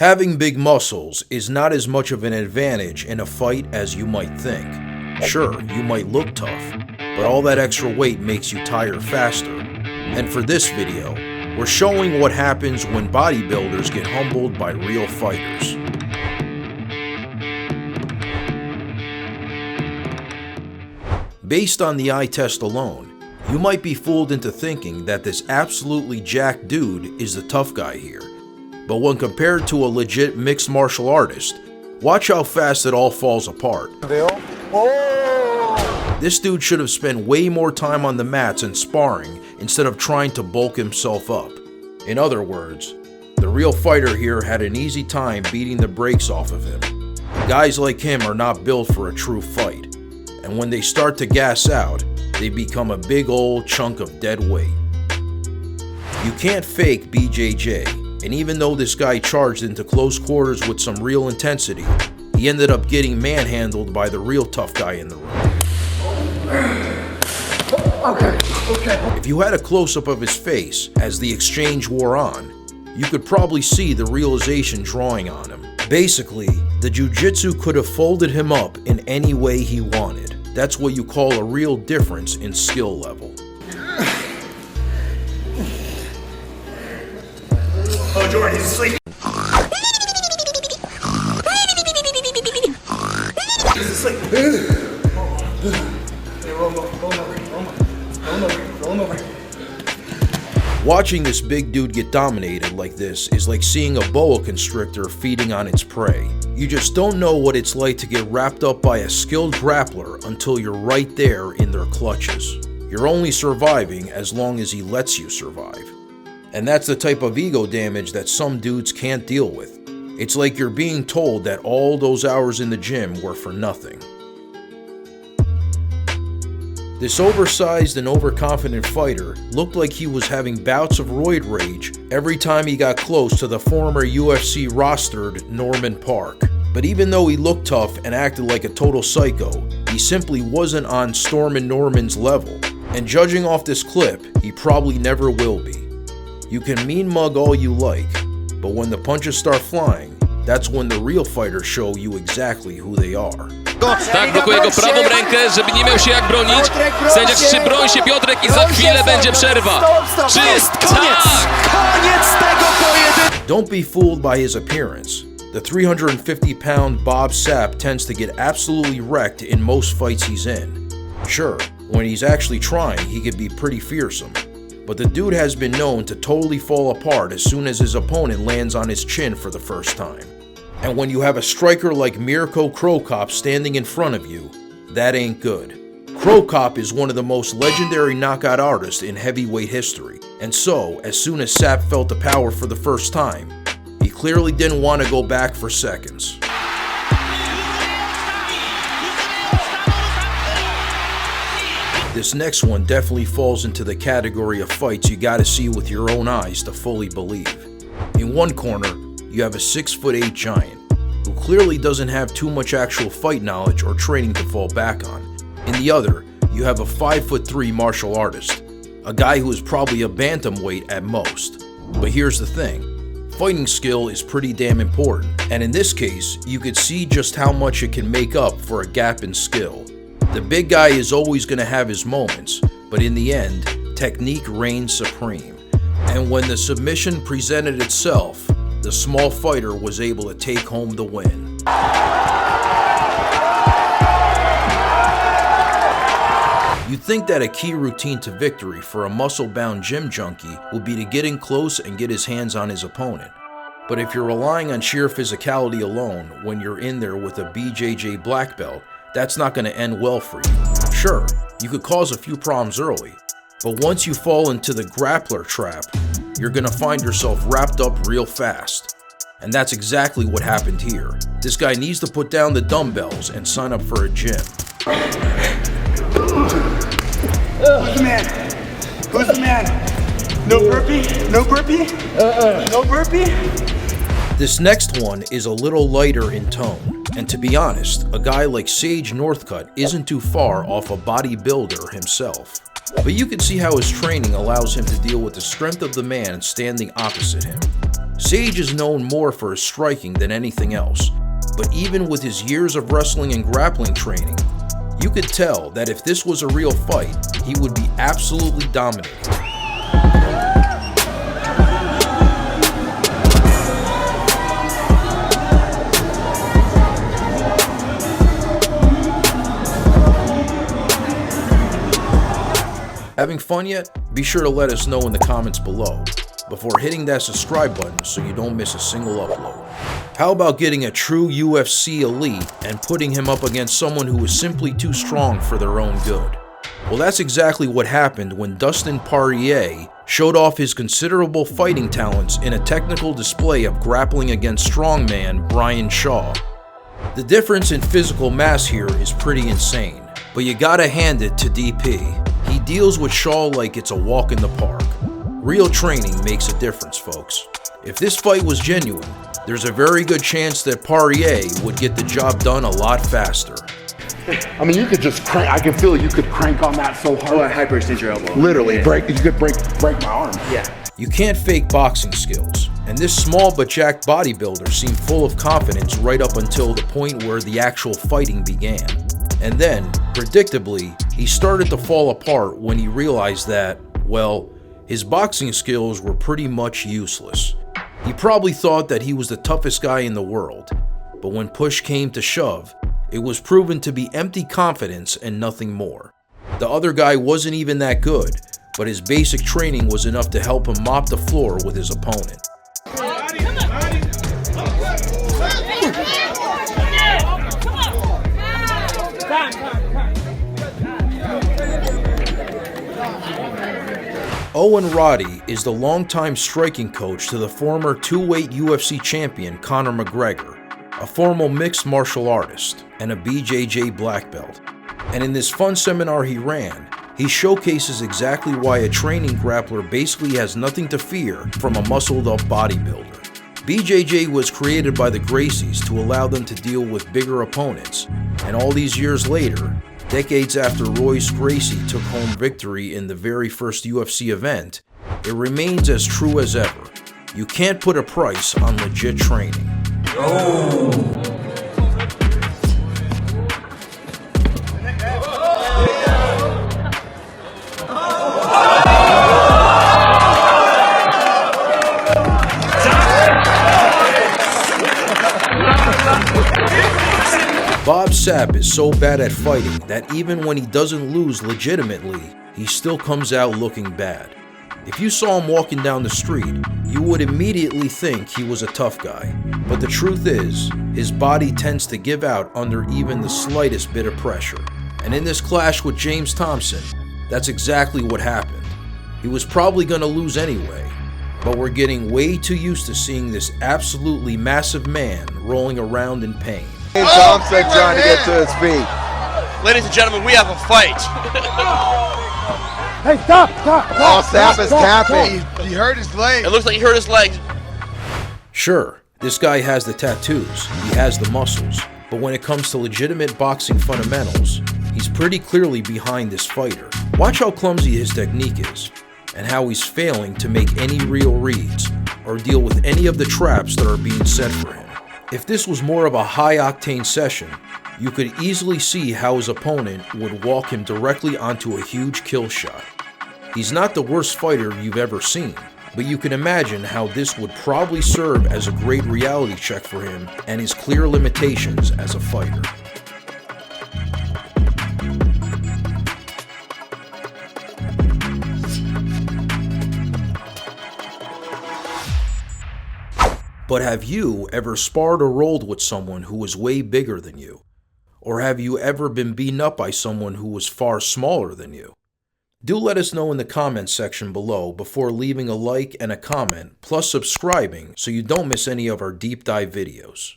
Having big muscles is not as much of an advantage in a fight as you might think. Sure, you might look tough, but all that extra weight makes you tire faster. And for this video, we're showing what happens when bodybuilders get humbled by real fighters. Based on the eye test alone, you might be fooled into thinking that this absolutely jacked dude is the tough guy here. But when compared to a legit mixed martial artist, watch how fast it all falls apart. This dude should have spent way more time on the mats and sparring instead of trying to bulk himself up. In other words, the real fighter here had an easy time beating the brakes off of him. Guys like him are not built for a true fight, and when they start to gas out, they become a big old chunk of dead weight. You can't fake BJJ. And even though this guy charged into close quarters with some real intensity, he ended up getting manhandled by the real tough guy in the room. Okay. If you had a close-up of his face as the exchange wore on, you could probably see the realization drawing on him. Basically, the jiu-jitsu could have folded him up in any way he wanted. That's what you call a real difference in skill level. Oh, Jordan, he's asleep. He's asleep. Hey, roll him over. Watching this big dude get dominated like this is like seeing a boa constrictor feeding on its prey. You just don't know what it's like to get wrapped up by a skilled grappler until you're right there in their clutches. You're only surviving as long as he lets you survive. And that's the type of ego damage that some dudes can't deal with. It's like you're being told that all those hours in the gym were for nothing. This oversized and overconfident fighter looked like he was having bouts of roid rage every time he got close to the former UFC rostered Norman Park. But even though he looked tough and acted like a total psycho, he simply wasn't on Stormin' Norman's level. And judging off this clip, he probably never will be. You can mean mug all you like, but when the punches start flying, that's when the real fighters show you exactly who they are. Tak, blokuje jego prawą rękę, żeby nie miał się jak bronić. Sędzia krzyczy, broń się Piotrek i za chwilę będzie przerwa. Czy jest koniec? Koniec tego pojedynku! Don't be fooled by his appearance. The 350-pound Bob Sapp tends to get absolutely wrecked in most fights he's in. Sure, when he's actually trying, he can be pretty fearsome. But the dude has been known to totally fall apart as soon as his opponent lands on his chin for the first time. And when you have a striker like Mirko Cro Cop standing in front of you, that ain't good. Cro Cop is one of the most legendary knockout artists in heavyweight history, and so, as soon as Sapp felt the power for the first time, he clearly didn't want to go back for seconds. This next one definitely falls into the category of fights you gotta see with your own eyes to fully believe. In one corner, you have a 6'8" giant, who clearly doesn't have too much actual fight knowledge or training to fall back on. In the other, you have a 5'3" martial artist, a guy who is probably a bantamweight at most. But here's the thing, fighting skill is pretty damn important, and in this case, you could see just how much it can make up for a gap in skill. The big guy is always going to have his moments, but in the end, technique reigns supreme. And when the submission presented itself, the small fighter was able to take home the win. You'd think that a key routine to victory for a muscle-bound gym junkie would be to get in close and get his hands on his opponent. But if you're relying on sheer physicality alone when you're in there with a BJJ black belt, that's not going to end well for you. Sure, you could cause a few problems early, but once you fall into the grappler trap, you're going to find yourself wrapped up real fast. And that's exactly what happened here. This guy needs to put down the dumbbells and sign up for a gym. Who's the man? Who's the man? No burpee? No burpee? No burpee? This next one is a little lighter in tone. And to be honest, a guy like Sage Northcutt isn't too far off a bodybuilder himself. But you can see how his training allows him to deal with the strength of the man standing opposite him. Sage is known more for his striking than anything else, but even with his years of wrestling and grappling training, you could tell that if this was a real fight, he would be absolutely dominating. Having fun yet? Be sure to let us know in the comments below before hitting that subscribe button so you don't miss a single upload. How about getting a true UFC elite and putting him up against someone who is simply too strong for their own good? Well, that's exactly what happened when Dustin Poirier showed off his considerable fighting talents in a technical display of grappling against strongman Brian Shaw. The difference in physical mass here is pretty insane, but you gotta hand it to DP. He deals with Shaw like it's a walk in the park. Real training makes a difference, folks. If this fight was genuine, there's a very good chance that Poirier would get the job done a lot faster. I mean, you could just crank. I can feel you could crank on that so hard. Oh, I hyperextend your elbow. Literally, Yeah. you could break my arm. Yeah. You can't fake boxing skills, and this small but jacked bodybuilder seemed full of confidence right up until the point where the actual fighting began. And then, predictably, he started to fall apart when he realized that, well, his boxing skills were pretty much useless. He probably thought that he was the toughest guy in the world, but when push came to shove, it was proven to be empty confidence and nothing more. The other guy wasn't even that good, but his basic training was enough to help him mop the floor with his opponent. Owen Roddy is the longtime striking coach to the former two-weight UFC champion Conor McGregor, a former mixed martial artist, and a BJJ black belt. And in this fun seminar he ran, he showcases exactly why a training grappler basically has nothing to fear from a muscled-up bodybuilder. BJJ was created by the Gracies to allow them to deal with bigger opponents, and all these years later, decades after Royce Gracie took home victory in the very first UFC event, it remains as true as ever. You can't put a price on legit training. Bob Sapp is so bad at fighting that even when he doesn't lose legitimately, he still comes out looking bad. If you saw him walking down the street, you would immediately think he was a tough guy. But the truth is, his body tends to give out under even the slightest bit of pressure. And in this clash with James Thompson, that's exactly what happened. He was probably going to lose anyway, but we're getting way too used to seeing this absolutely massive man rolling around in pain. Thompson trying to get to his feet. Ladies and gentlemen, we have a fight. Hey, stop! Oh, Sapp is tapping. He hurt his leg. It looks like he hurt his leg. Sure, this guy has the tattoos, he has the muscles, but when it comes to legitimate boxing fundamentals, he's pretty clearly behind this fighter. Watch how clumsy his technique is, and how he's failing to make any real reads, or deal with any of the traps that are being set for him. If this was more of a high-octane session, you could easily see how his opponent would walk him directly onto a huge kill shot. He's not the worst fighter you've ever seen, but you can imagine how this would probably serve as a great reality check for him and his clear limitations as a fighter. But have you ever sparred or rolled with someone who was way bigger than you? Or have you ever been beaten up by someone who was far smaller than you? Do let us know in the comments section below before leaving a like and a comment, plus subscribing so you don't miss any of our deep dive videos.